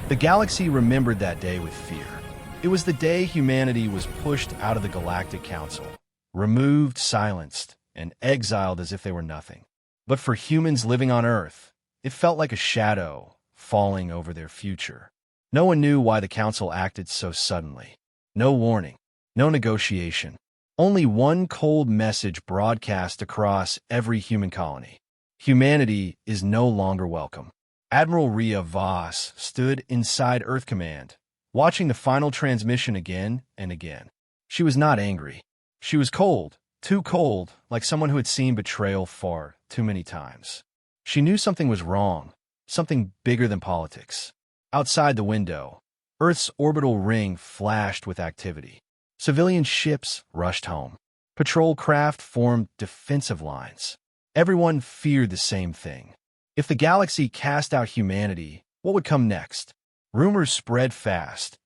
The galaxy remembered that day with fear. It was the day humanity was pushed out of the Galactic Council, removed, silenced, and exiled as if they were nothing. But for humans living on Earth, it felt like a shadow falling over their future. No one knew why the Council acted so suddenly. No warning, no negotiation. Only one cold message broadcast across every human colony. Humanity is no longer welcome. Admiral Rhea Voss stood inside Earth Command, watching the final transmission again and again. She was not angry. She was cold, too cold, like someone who had seen betrayal far too many times. She knew something was wrong, something bigger than politics. Outside the window, Earth's orbital ring flashed with activity. Civilian ships rushed home. Patrol craft formed defensive lines. Everyone feared the same thing. If the galaxy cast out humanity, what would come next? Rumors spread fast.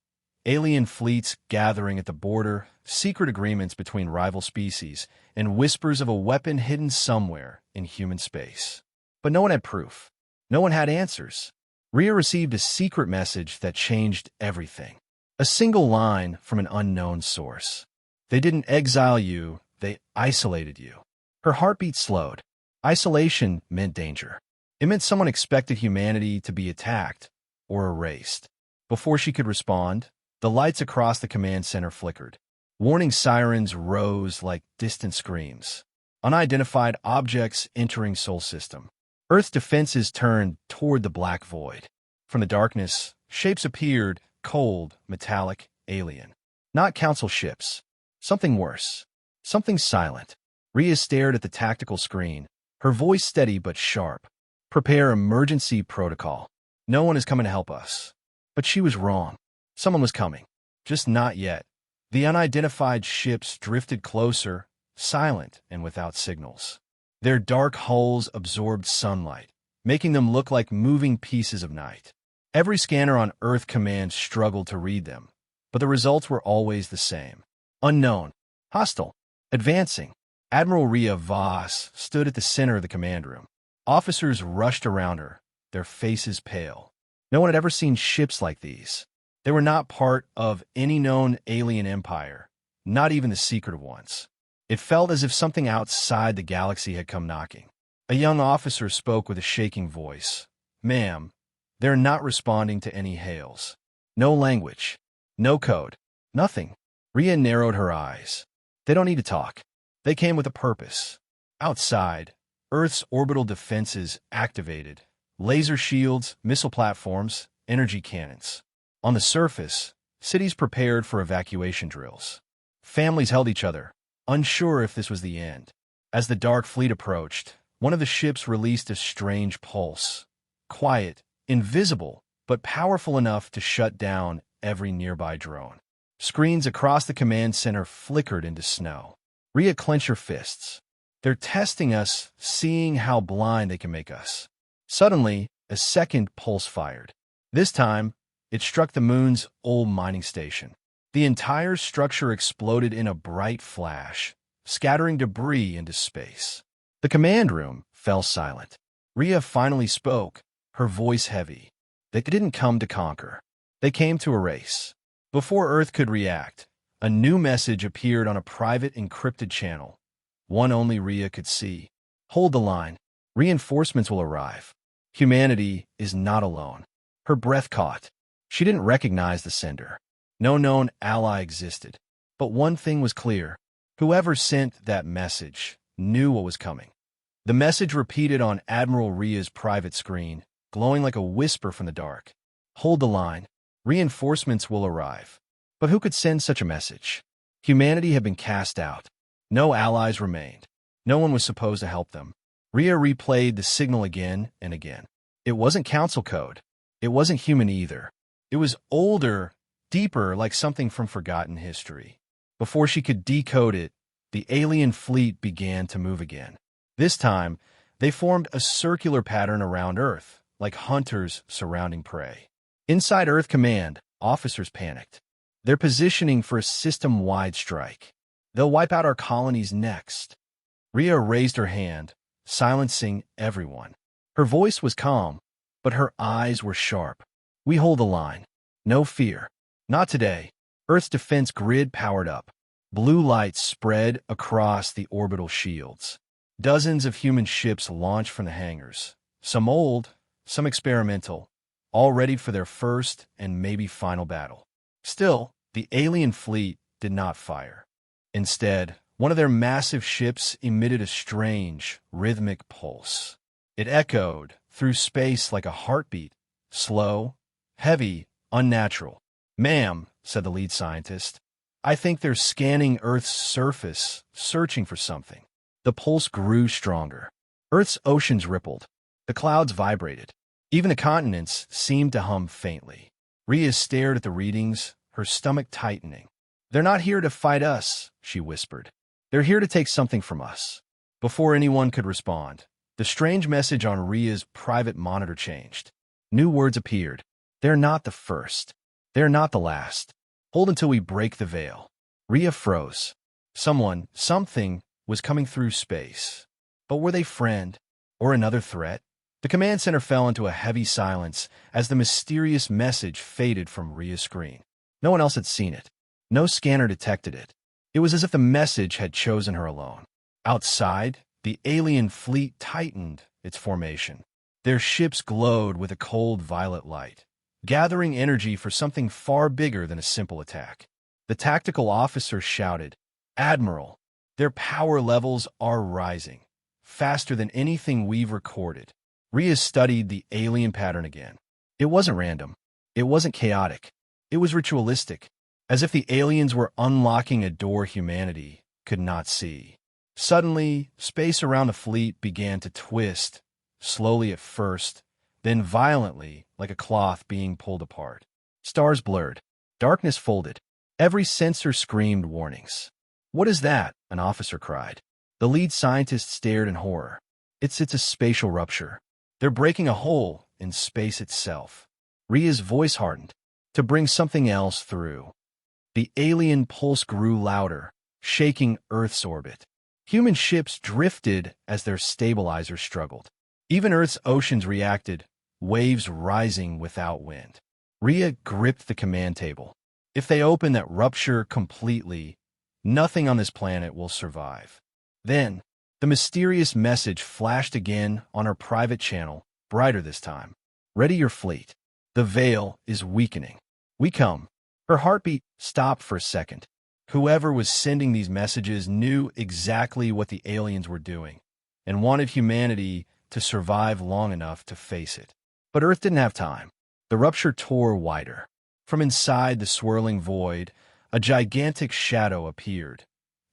Alien fleets gathering at the border, secret agreements between rival species, and whispers of a weapon hidden somewhere in human space. But no one had proof. No one had answers. Rhea received a secret message that changed everything. A single line from an unknown source. They didn't exile you, they isolated you. Her heartbeat slowed. Isolation meant danger. It meant someone expected humanity to be attacked or erased. Before she could respond, the lights across the command center flickered. Warning sirens rose like distant screams. Unidentified objects entering Sol system. Earth's defenses turned toward the black void. From the darkness, shapes appeared, cold, metallic, alien. Not council ships. Something worse. Something silent. Rhea stared at the tactical screen, her voice steady but sharp. Prepare emergency protocol. No one is coming to help us. But she was wrong. Someone was coming. Just not yet. The unidentified ships drifted closer, silent and without signals. Their dark hulls absorbed sunlight, making them look like moving pieces of night. Every scanner on Earth Command struggled to read them, but the results were always the same. Unknown. Hostile. Advancing. Admiral Rhea Voss stood at the center of the command room. Officers rushed around her, their faces pale. No one had ever seen ships like these. They were not part of any known alien empire, not even the secretive ones. It felt as if something outside the galaxy had come knocking. A young officer spoke with a shaking voice. "Ma'am, they're not responding to any hails. No language. No code. Nothing." Rhea narrowed her eyes. They don't need to talk. They came with a purpose. Outside, Earth's orbital defenses activated. Laser shields, missile platforms, energy cannons. On the surface, cities prepared for evacuation drills. Families held each other, unsure if this was the end. As the dark fleet approached, one of the ships released a strange pulse. Quiet, invisible, but powerful enough to shut down every nearby drone. Screens across the command center flickered into snow. Rhea clenched her fists. They're testing us, seeing how blind they can make us. Suddenly, a second pulse fired. This time, it struck the moon's old mining station. The entire structure exploded in a bright flash, scattering debris into space. The command room fell silent. Rhea finally spoke, her voice heavy. They didn't come to conquer. They came to erase. Before Earth could react, a new message appeared on a private encrypted channel. One only Rhea could see. "Hold the line. Reinforcements will arrive. Humanity is not alone." Her breath caught. She didn't recognize the sender. No known ally existed. But one thing was clear. Whoever sent that message knew what was coming. The message repeated on Admiral Rhea's private screen, glowing like a whisper from the dark. "Hold the line. Reinforcements will arrive." But who could send such a message? Humanity had been cast out. No allies remained. No one was supposed to help them. Rhea replayed the signal again and again. It wasn't council code. It wasn't human either. It was older, deeper, like something from forgotten history. Before she could decode it, the alien fleet began to move again. This time, they formed a circular pattern around Earth, like hunters surrounding prey. Inside Earth Command, officers panicked. They're positioning for a system-wide strike. They'll wipe out our colonies next. Rhea raised her hand, silencing everyone. Her voice was calm, but her eyes were sharp. We hold the line. No fear. Not today. Earth's defense grid powered up. Blue lights spread across the orbital shields. Dozens of human ships launched from the hangars. Some old, some experimental, all ready for their first and maybe final battle. Still, the alien fleet did not fire. Instead, one of their massive ships emitted a strange, rhythmic pulse. It echoed through space like a heartbeat, slow, heavy, unnatural. "Ma'am," said the lead scientist, "I think they're scanning Earth's surface, searching for something." The pulse grew stronger. Earth's oceans rippled. The clouds vibrated. Even the continents seemed to hum faintly. Rhea stared at the readings, her stomach tightening. "They're not here to fight us," she whispered. "They're here to take something from us." Before anyone could respond, the strange message on Rhea's private monitor changed. New words appeared. "They're not the first. They're not the last. Hold until we break the veil." Rhea froze. Something was coming through space. But were they friend or another threat? The command center fell into a heavy silence as the mysterious message faded from Rhea's screen. No one else had seen it. No scanner detected it. It was as if the message had chosen her alone. Outside, the alien fleet tightened its formation. Their ships glowed with a cold violet light, gathering energy for something far bigger than a simple attack. The tactical officer shouted, "Admiral, their power levels are rising, faster than anything we've recorded." Rhea studied the alien pattern again. It wasn't random. It wasn't chaotic. It was ritualistic, as if the aliens were unlocking a door humanity could not see. Suddenly, space around the fleet began to twist, slowly at first, then violently, like a cloth being pulled apart. Stars blurred. Darkness folded. Every sensor screamed warnings. "What is that?" an officer cried. The lead scientist stared in horror. It's a spatial rupture. They're breaking a hole in space itself." Rhea's voice hardened. To bring something else through. The alien pulse grew louder, shaking Earth's orbit. Human ships drifted as their stabilizers struggled. Even Earth's oceans reacted, waves rising without wind. Rhea gripped the command table. If they open that rupture completely, nothing on this planet will survive. Then, the mysterious message flashed again on her private channel, brighter this time. "Ready your fleet. The veil is weakening. We come." Her heartbeat stopped for a second. Whoever was sending these messages knew exactly what the aliens were doing and wanted humanity to survive long enough to face it. But Earth didn't have time. The rupture tore wider. From inside the swirling void, a gigantic shadow appeared.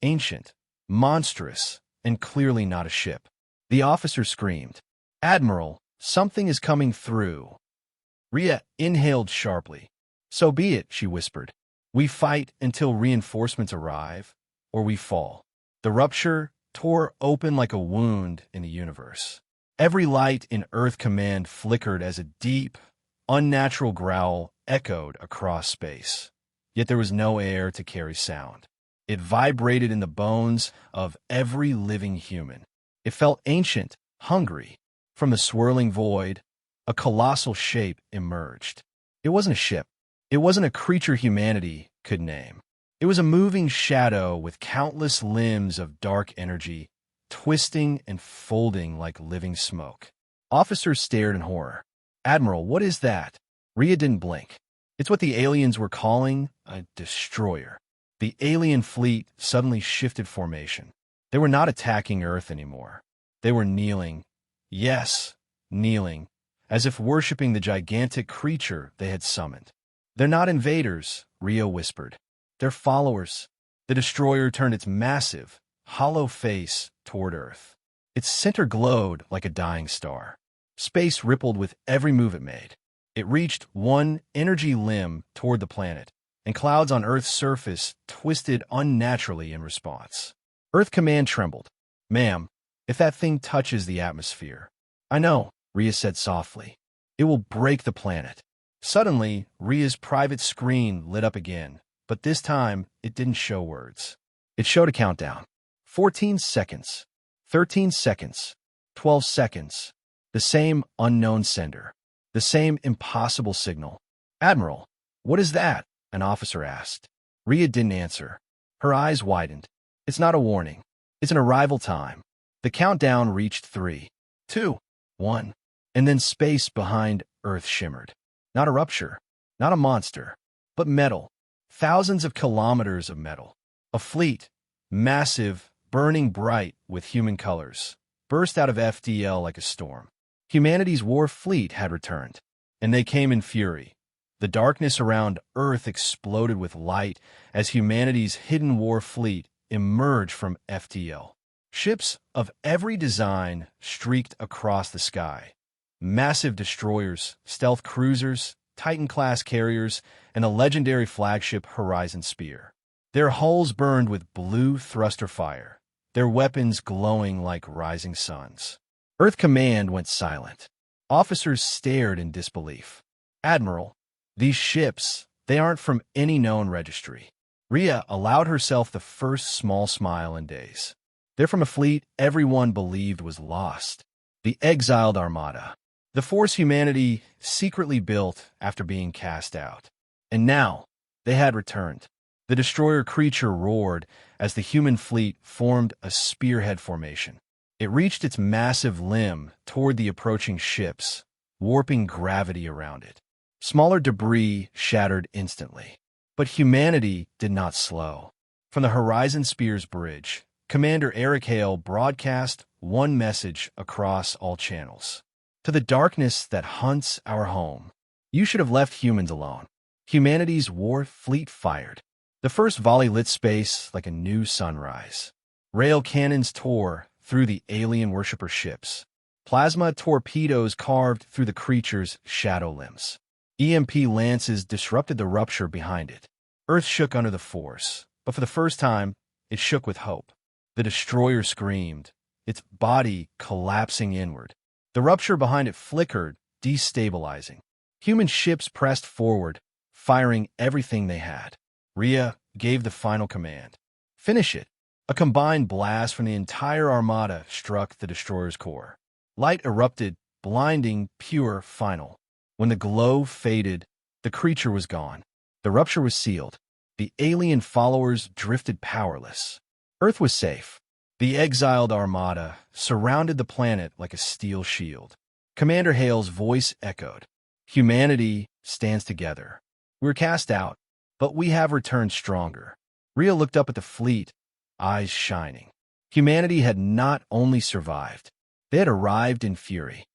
Ancient, monstrous, and clearly not a ship. The officer screamed, "Admiral, something is coming through." Rhea inhaled sharply. "So be it," she whispered. "We fight until reinforcements arrive, or we fall." The rupture tore open like a wound in the universe. Every light in Earth Command flickered as a deep, unnatural growl echoed across space. Yet there was no air to carry sound. It vibrated in the bones of every living human. It felt ancient, hungry. From the swirling void, a colossal shape emerged. It wasn't a ship. It wasn't a creature humanity could name. It was a moving shadow with countless limbs of dark energy, twisting and folding like living smoke. Officers stared in horror. "Admiral, what is that?" Rhea didn't blink. It's what the aliens were calling a destroyer. The alien fleet suddenly shifted formation. They were not attacking Earth anymore. They were kneeling. Yes, kneeling, as if worshipping the gigantic creature they had summoned. "They're not invaders," Rhea whispered. "They're followers." The destroyer turned its massive, hollow face toward Earth. Its center glowed like a dying star. Space rippled with every move it made. It reached one energy limb toward the planet, and clouds on Earth's surface twisted unnaturally in response. Earth Command trembled. "Ma'am, if that thing touches the atmosphere." "I know," Rhea said softly. "It will break the planet." Suddenly, Rhea's private screen lit up again, but this time it didn't show words. It showed a countdown. 14 seconds, 13 seconds, 12 seconds. The same unknown sender, the same impossible signal. "Admiral, what is that?" an officer asked. Rhea didn't answer. Her eyes widened. "It's not a warning. It's an arrival time." The countdown reached 3, 2, 1, and then space behind Earth shimmered. Not a rupture, not a monster, but metal. Thousands of kilometers of metal. A fleet, massive, burning bright with human colors, burst out of FDL like a storm. Humanity's war fleet had returned, and they came in fury. The darkness around Earth exploded with light as humanity's hidden war fleet emerged from FTL. Ships of every design streaked across the sky. Massive destroyers, stealth cruisers, Titan-class carriers, and the legendary flagship Horizon Spear. Their hulls burned with blue thruster fire, their weapons glowing like rising suns. Earth Command went silent. Officers stared in disbelief. "Admiral, these ships, they aren't from any known registry." Rhea allowed herself the first small smile in days. "They're from a fleet everyone believed was lost. The exiled Armada. The force humanity secretly built after being cast out. And now, they had returned." The destroyer creature roared as the human fleet formed a spearhead formation. It reached its massive limb toward the approaching ships, warping gravity around it. Smaller debris shattered instantly. But humanity did not slow. From the Horizon Spear's bridge, Commander Eric Hale broadcast one message across all channels. "To the darkness that hunts our home, you should have left humans alone." Humanity's war fleet fired. The first volley lit space like a new sunrise. Rail cannons tore through the alien worshipper ships. Plasma torpedoes carved through the creature's shadow limbs. EMP lances disrupted the rupture behind it. Earth shook under the force, but for the first time, it shook with hope. The destroyer screamed, its body collapsing inward. The rupture behind it flickered, destabilizing. Human ships pressed forward, firing everything they had. Rhea gave the final command. "Finish it." A combined blast from the entire armada struck the destroyer's core. Light erupted, blinding, pure, final. When the glow faded, the creature was gone. The rupture was sealed. The alien followers drifted powerless. Earth was safe. The exiled armada surrounded the planet like a steel shield. Commander Hale's voice echoed. "Humanity stands together. We're cast out, but we have returned stronger." Rhea looked up at the fleet, eyes shining. Humanity had not only survived, they had arrived in fury.